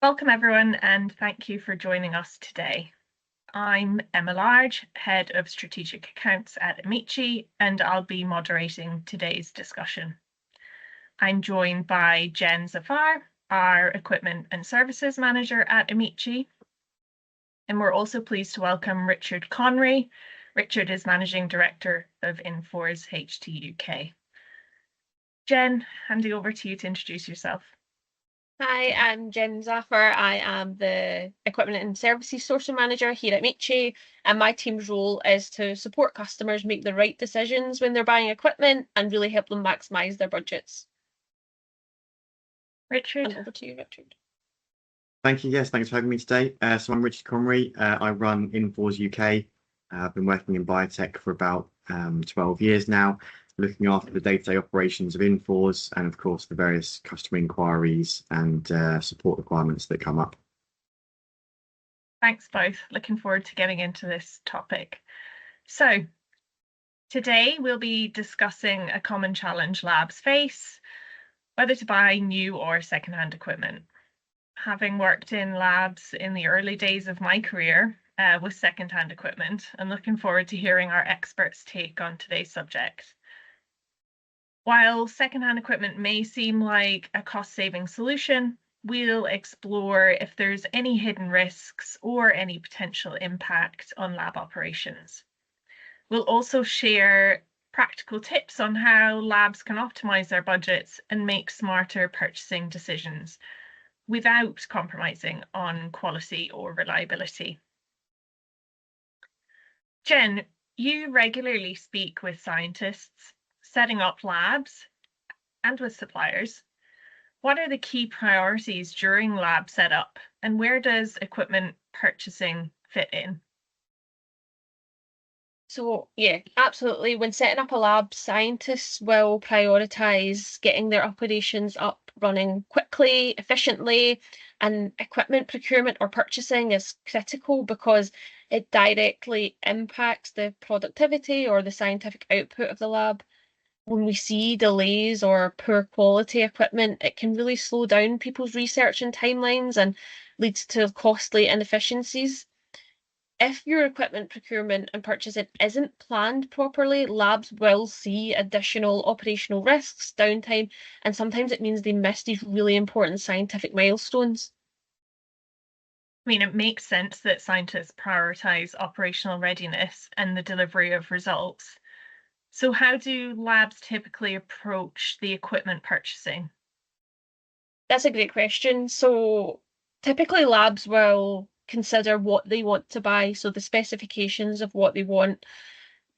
Welcome everyone, and thank you for joining us today. I'm Emma Large, Head of Strategic Accounts at Amici, and I'll be moderating today's discussion. I'm joined by Jen Zafar, our Equipment and Services Manager at Amici, and we're also pleased to welcome Richard Conry. Richard is Managing Director of INFORS HT UK. Jen, handing over to you to introduce yourself. Hi, I'm Jen Zafar. I am the Equipment and Services Sourcing Manager here at Amici, and my team's role is to support customers make the right decisions when they're buying equipment and really help them maximise their budgets. Richard. And over to you, Richard. Thank you. Yes, thanks for having me today. So I'm Richard Conry. I run INFORS UK. I've been working in biotech for about 12 years now, looking after the day-to-day operations of INFORS and, of course, the various customer inquiries and support requirements that come up. Thanks both. Looking forward to getting into this topic. So today we'll be discussing a common challenge labs face, whether to buy new or secondhand equipment. Having worked in labs in the early days of my career with secondhand equipment, and looking forward to hearing our experts' take on today's subject. While secondhand equipment may seem like a cost-saving solution, we'll explore if there's any hidden risks or any potential impact on lab operations. We'll also share practical tips on how labs can optimize their budgets and make smarter purchasing decisions without compromising on quality or reliability. Jen, you regularly speak with scientists setting up labs and with suppliers. What are the key priorities during lab setup, and where does equipment purchasing fit in? So yeah, absolutely. When setting up a lab, scientists will prioritise getting their operations up running quickly, efficiently, and equipment procurement or purchasing is critical because it directly impacts the productivity or the scientific output of the lab. When we see delays or poor quality equipment, it can really slow down people's research and timelines and leads to costly inefficiencies. If your equipment procurement and purchasing isn't planned properly, labs will see additional operational risks, downtime, and sometimes it means they miss these really important scientific milestones. I mean, it makes sense that scientists prioritize operational readiness and the delivery of results. So how do labs typically approach the equipment purchasing? That's a great question. So typically labs will consider what they want to buy, so the specifications of what they want.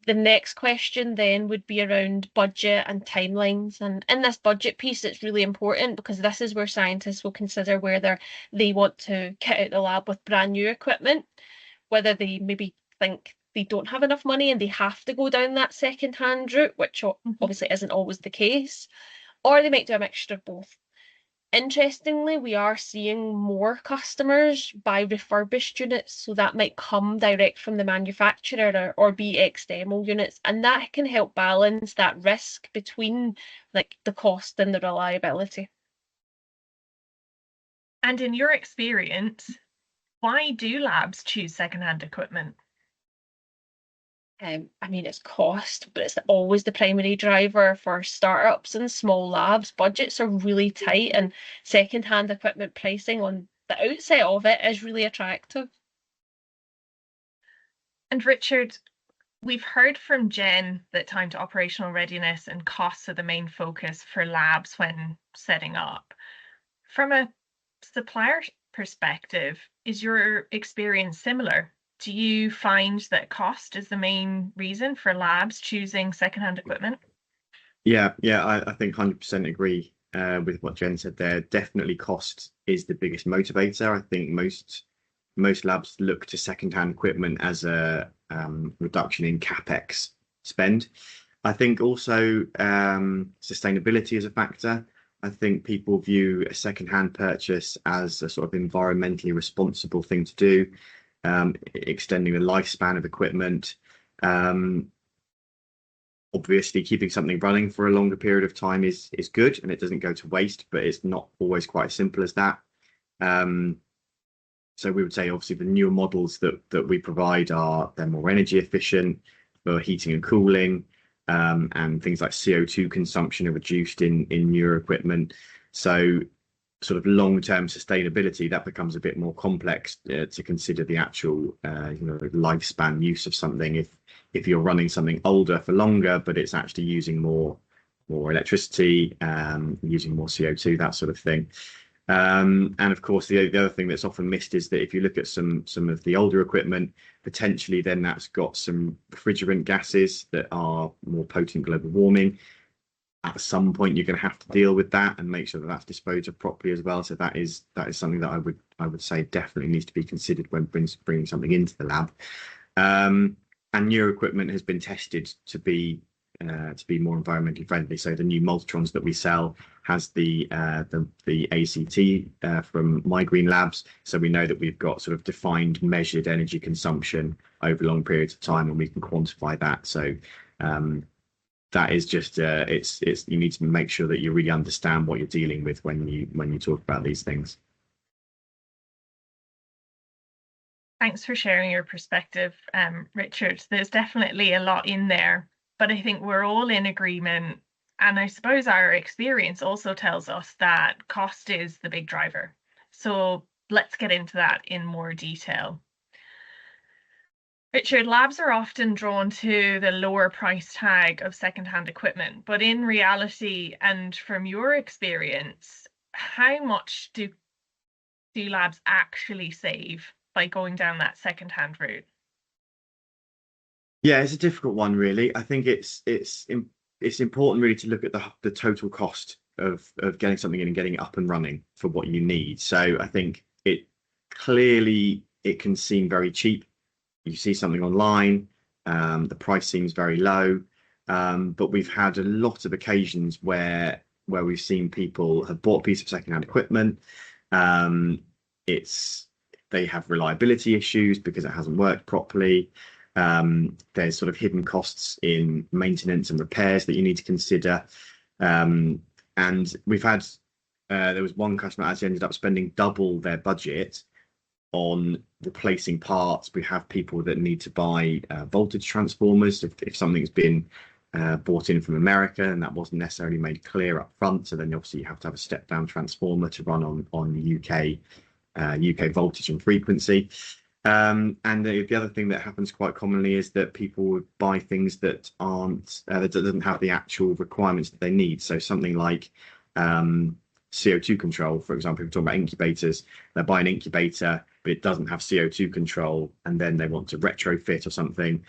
The next question then would be around budget and timelines. And in this budget piece, it's really important because this is where scientists will consider whether they want to kit out the lab with brand new equipment, whether they maybe think they don't have enough money and they have to go down that second-hand route, which obviously isn't always the case, or they might do a mixture of both. Interestingly, we are seeing more customers buy refurbished units, so that might come direct from the manufacturer or be ex-demo units, and that can help balance that risk between like the cost and the reliability. And in your experience, why do labs choose secondhand equipment? I mean, it's cost, but it's always the primary driver for startups and small labs. Budgets are really tight, and second-hand equipment pricing on the outset of it is really attractive. And Richard, we've heard from Jen that time to operational readiness and costs are the main focus for labs when setting up. From a supplier perspective, is your experience similar? Do you find that cost is the main reason for labs choosing secondhand equipment? Yeah, I think 100% agree with what Jen said there. Definitely cost is the biggest motivator. I think most labs look to secondhand equipment as a reduction in CapEx spend. I think also sustainability is a factor. I think people view a secondhand purchase as a sort of environmentally responsible thing to do. Extending the lifespan of equipment, obviously keeping something running for a longer period of time is good and it doesn't go to waste, but it's not always quite as simple as that. So we would say obviously the newer models that we provide they're more energy efficient for heating and cooling, and things like CO2 consumption are reduced in newer equipment. So sort of long-term sustainability, that becomes a bit more complex to consider the actual lifespan use of something. If you're running something older for longer, but it's actually using more electricity, using more CO2, that sort of thing. And of course, the other thing that's often missed is that if you look at some of the older equipment, potentially then that's got some refrigerant gases that are more potent global warming. At some point, you're going to have to deal with that and make sure that that's disposed of properly as well. So that is something that I would say definitely needs to be considered when bringing something into the lab. And newer equipment has been tested to be more environmentally friendly. So the new Multitrons that we sell has the ACT from My Green Labs. So we know that we've got sort of defined measured energy consumption over long periods of time, and we can quantify that. So that is just it's you need to make sure that you really understand what you're dealing with when you talk about these things. Thanks for sharing your perspective, Richard. There's definitely a lot in there, but I think we're all in agreement. And I suppose our experience also tells us that cost is the big driver. So let's get into that in more detail. Richard, labs are often drawn to the lower price tag of secondhand equipment, but in reality, and from your experience, how much do labs actually save by going down that secondhand route? Yeah, it's a difficult one, really. I think it's important really to look at the total cost of getting something in and getting it up and running for what you need. So I think it can seem very cheap. You see something online, the price seems very low, but we've had a lot of occasions where we've seen people have bought a piece of secondhand equipment. They have reliability issues because it hasn't worked properly. There's sort of hidden costs in maintenance and repairs that you need to consider. And we've had there was one customer actually ended up spending double their budget on replacing parts. We have people that need to buy voltage transformers if something's been bought in from America and that wasn't necessarily made clear up front. So then obviously you have to have a step down transformer to run on the UK voltage and frequency. And the other thing that happens quite commonly is that people would buy things that doesn't have the actual requirements that they need. So something like CO2 control, for example, if we're talking about incubators, they buy an incubator, but it doesn't have CO2 control, and then they want to retrofit or something,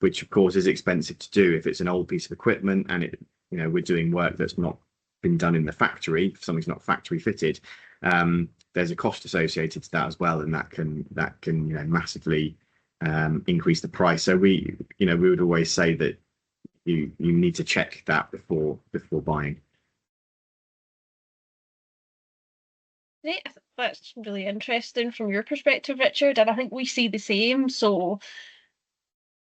which of course is expensive to do if it's an old piece of equipment and we're doing work that's not been done in the factory. If something's not factory fitted, there's a cost associated to that as well, and that can massively increase the price. So we would always say that you need to check that before buying. That's really interesting from your perspective, Richard, and I think we see the same. So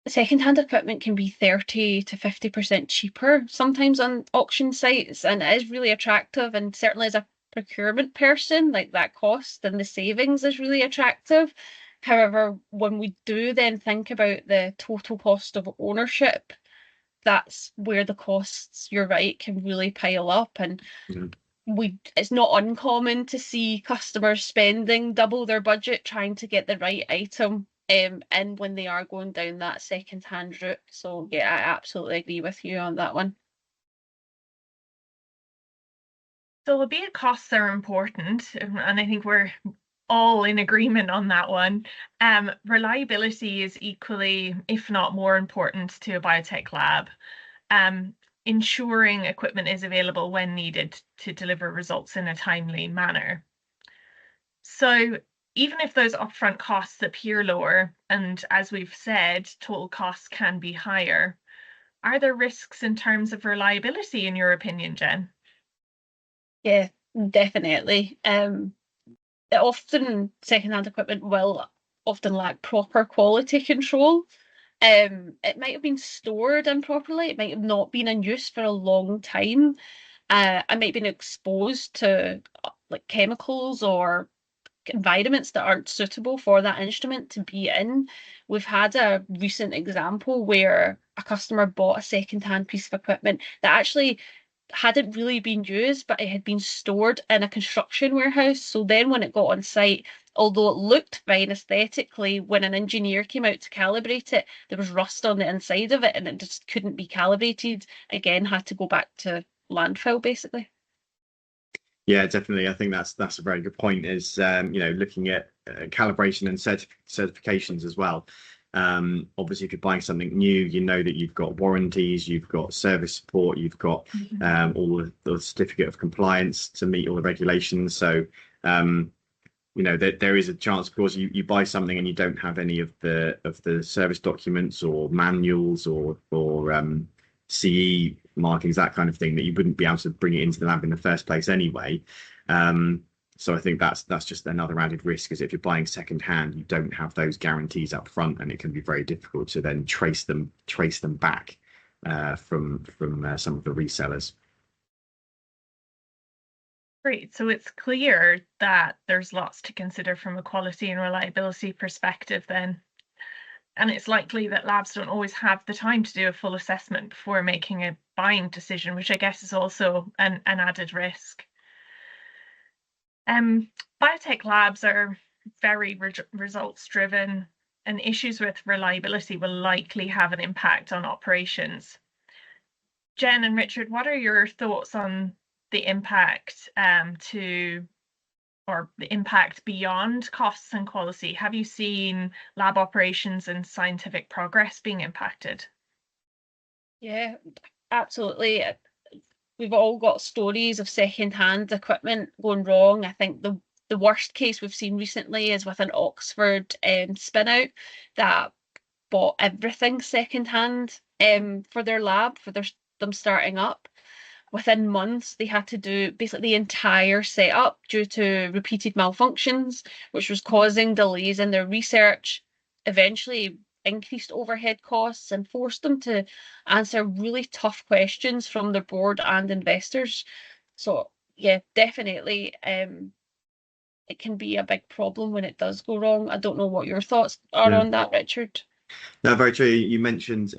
second-hand equipment can be 30 to 50% cheaper sometimes on auction sites, and it is really attractive, and certainly as a procurement person, like that cost and the savings is really attractive. However, when we do then think about the total cost of ownership, that's where the costs, you're right, can really pile up. And it's not uncommon to see customers spending double their budget trying to get the right item and when they are going down that second-hand route. So yeah, I absolutely agree with you on that one. So albeit costs are important, and I think we're all in agreement on that one, reliability is equally, if not more important to a biotech lab. Ensuring equipment is available when needed to deliver results in a timely manner. So even if those upfront costs appear lower, and as we've said, total costs can be higher, are there risks in terms of reliability in your opinion, Jen? Yeah, definitely. Second-hand equipment will often lack proper quality control. It might have been stored improperly. It might have not been in use for a long time. It might have been exposed to like chemicals or environments that aren't suitable for that instrument to be in. We've had a recent example where a customer bought a second-hand piece of equipment that actually hadn't really been used, but it had been stored in a construction warehouse. So then when it got on site, although it looked fine aesthetically, when an engineer came out to calibrate it, there was rust on the inside of it and it just couldn't be calibrated. Again, had to go back to landfill basically. Yeah, definitely. I think that's a very good point. Is looking at calibration and certifications as well. Obviously, if you're buying something new, you know that you've got warranties, you've got service support, you've got all the certificate of compliance to meet all the regulations. So there is a chance, of course, you buy something and you don't have any of the service documents or manuals or CE markings, that kind of thing, that you wouldn't be able to bring it into the lab in the first place anyway. So I think that's just another added risk, is if you're buying second hand, you don't have those guarantees up front, and it can be very difficult to then trace them back from some of the resellers. Great. So it's clear that there's lots to consider from a quality and reliability perspective then. And it's likely that labs don't always have the time to do a full assessment before making a buying decision, which I guess is also an added risk. Biotech labs are very results driven, and issues with reliability will likely have an impact on operations. Jen and Richard, what are your thoughts on the impact or the impact beyond costs and quality? Have you seen lab operations and scientific progress being impacted? Yeah, absolutely. We've all got stories of second-hand equipment going wrong. I think the worst case we've seen recently is with an Oxford spin out that bought everything second-hand for their lab, for them starting up. Within months, they had to do basically the entire setup due to repeated malfunctions, which was causing delays in their research, eventually increased overhead costs, and forced them to answer really tough questions from their board and investors. So yeah, definitely it can be a big problem when it does go wrong. I don't know what your thoughts are on that, Richard. No, very true. You mentioned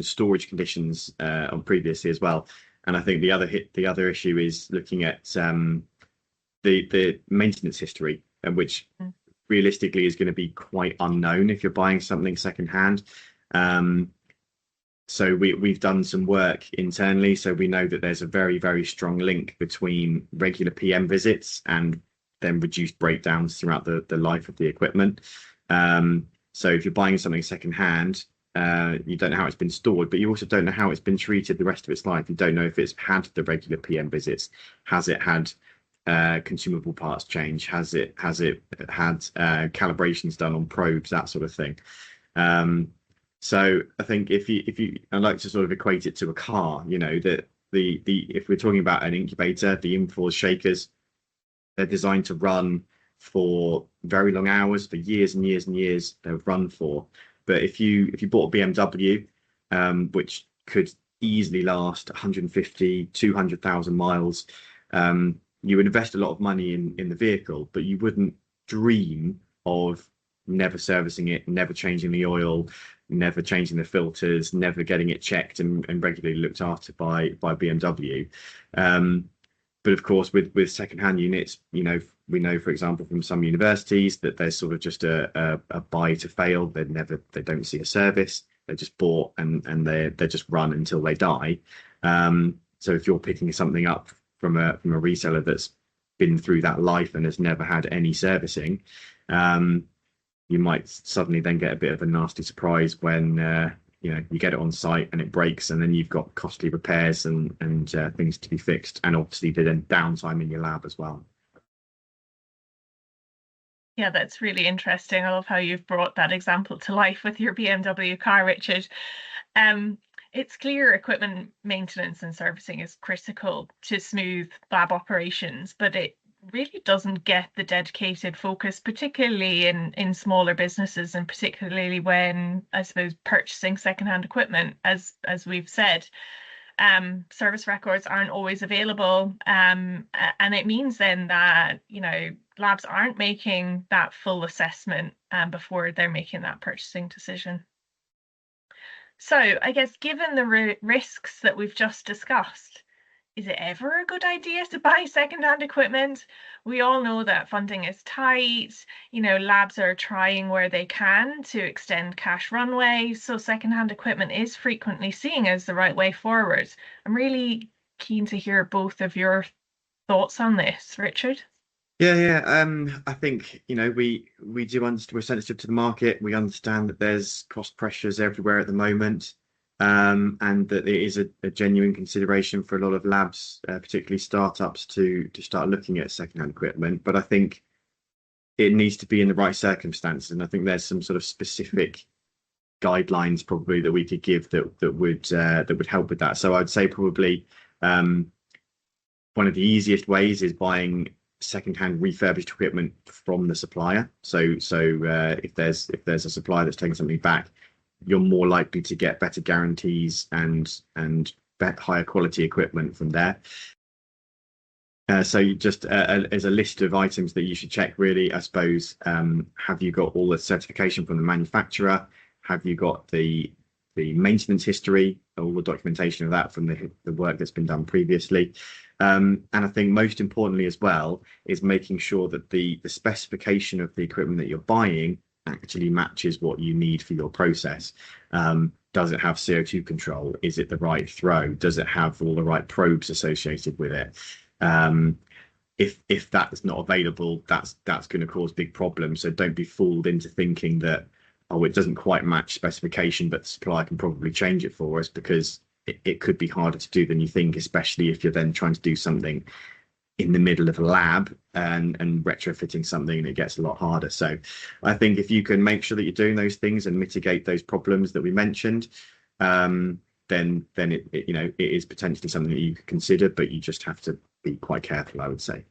storage conditions on previously as well, and I think the other issue is looking at the maintenance history, which realistically is going to be quite unknown if you're buying something secondhand. So we've done some work internally, so we know that there's a very, very strong link between regular PM visits and then reduced breakdowns throughout the life of the equipment. So if you're buying something secondhand, you don't know how it's been stored, but you also don't know how it's been treated the rest of its life. You don't know if it's had the regular PM visits. Has it had consumable parts change? Has it had calibrations done on probes, that sort of thing? So I think I like to sort of equate it to a car. That if we're talking about an incubator, the INFORS shakers, they're designed to run for very long hours, for years and years and years. They'll run for. But if you bought a BMW, which could easily last 150, 200,000 miles, you would invest a lot of money in the vehicle, but you wouldn't dream of never servicing it, never changing the oil, never changing the filters, never getting it checked and regularly looked after by BMW. But of course, with secondhand units, we know, for example, from some universities that there's sort of just a buy to fail. They don't see a service. They're just bought and they just run until they die. So if you're picking something up from a reseller that's been through that life and has never had any servicing, you might suddenly then get a bit of a nasty surprise when you get it on site and it breaks, and then you've got costly repairs and things to be fixed, and obviously then downtime in your lab as well. Yeah, that's really interesting. I love how you've brought that example to life with your BMW car, Richard. It's clear equipment maintenance and servicing is critical to smooth lab operations, but it really doesn't get the dedicated focus, particularly in smaller businesses, and particularly when, I suppose, purchasing secondhand equipment, as we've said. service records aren't always available, and it means then that, labs aren't making that full assessment before they're making that purchasing decision. So I guess given the risks that we've just discussed, is it ever a good idea to buy secondhand equipment? We all know that funding is tight. Labs are trying where they can to extend cash runway, so secondhand equipment is frequently seen as the right way forward. I'm really keen to hear both of your thoughts on this, Richard. Yeah. I think we do understand, we're sensitive to the market. We understand that there's cost pressures everywhere at the moment, and that it is a genuine consideration for a lot of labs, particularly startups, to start looking at secondhand equipment. But I think it needs to be in the right circumstances, and I think there's some sort of specific guidelines probably that we could give that would help with that. So I'd say probably one of the easiest ways is buying secondhand refurbished equipment from the supplier. So if there's a supplier that's taking something back, you're more likely to get better guarantees and higher quality equipment from there. So you just as a list of items that you should check, really, I suppose. Have you got all the certification from the manufacturer? Have you got the maintenance history, all the documentation of that from the work that's been done previously? And I think most importantly as well is making sure that the specification of the equipment that you're buying actually matches what you need for your process. Does it have CO2 control? Is it the right throw? Does it have all the right probes associated with it? If that's not available, that's going to cause big problems. So don't be fooled into thinking that, oh, it doesn't quite match specification, but the supplier can probably change it for us, because it could be harder to do than you think, especially if you're then trying to do something in the middle of a lab and retrofitting something, and it gets a lot harder. So I think if you can make sure that you're doing those things and mitigate those problems that we mentioned, then it is potentially something that you could consider, but you just have to be quite careful, I would say.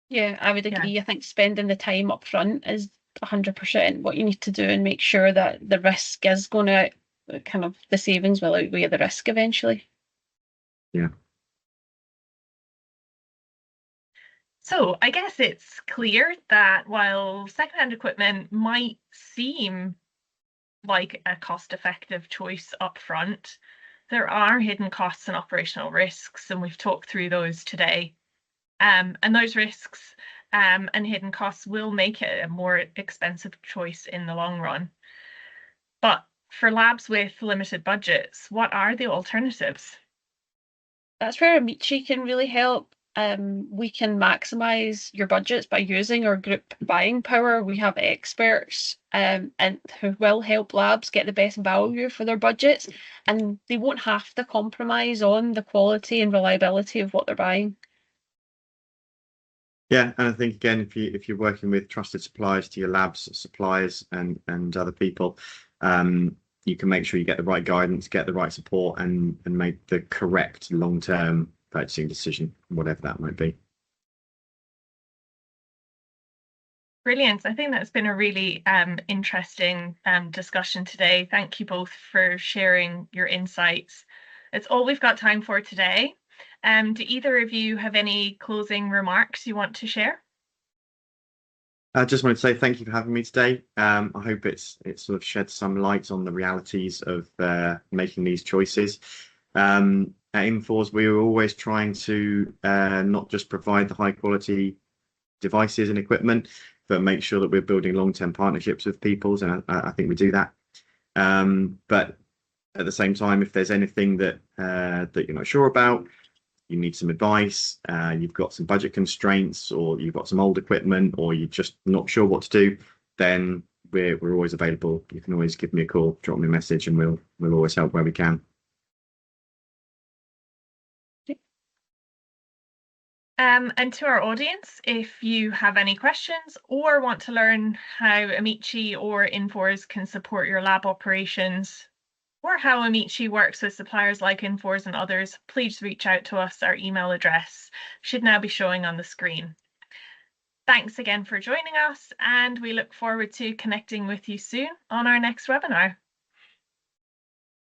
Yeah, I would agree. I think spending the time up front is 100% what you need to do, and make sure that the risk is going to the savings will outweigh the risk eventually. Yeah. So I guess it's clear that while secondhand equipment might seem like a cost-effective choice up front, there are hidden costs and operational risks, and we've talked through those today. And those risks and hidden costs will make it a more expensive choice in the long run. But for labs with limited budgets, what are the alternatives? That's where Amici can really help. We can maximise your budgets by using our group buying power. We have experts and who will help labs get the best value for their budgets, and they won't have to compromise on the quality and reliability of what they're buying. Yeah, and I think again, if you're working with trusted suppliers to your labs, suppliers and other people, you can make sure you get the right guidance, get the right support, and make the correct long-term purchasing decision, whatever that might be. Brilliant. I think that's been a really interesting discussion today. Thank you both for sharing your insights. That's all we've got time for today. Do either of you have any closing remarks you want to share? I just wanted to say thank you for having me today. I hope it sort of sheds some light on the realities of making these choices. At INFORS, we were always trying to not just provide the high quality devices and equipment, but make sure that we're building long-term partnerships with people, and I think we do that. But at the same time, if there's anything that you're not sure about, you need some advice, you've got some budget constraints, or you've got some old equipment, or you're just not sure what to do, then we're always available. You can always give me a call, drop me a message, and we'll always help where we can. And to our audience, if you have any questions or want to learn how Amici or INFORS can support your lab operations, or how Amici works with suppliers like INFORS and others, please reach out to us. Our email address should now be showing on the screen. Thanks again for joining us, and we look forward to connecting with you soon on our next webinar.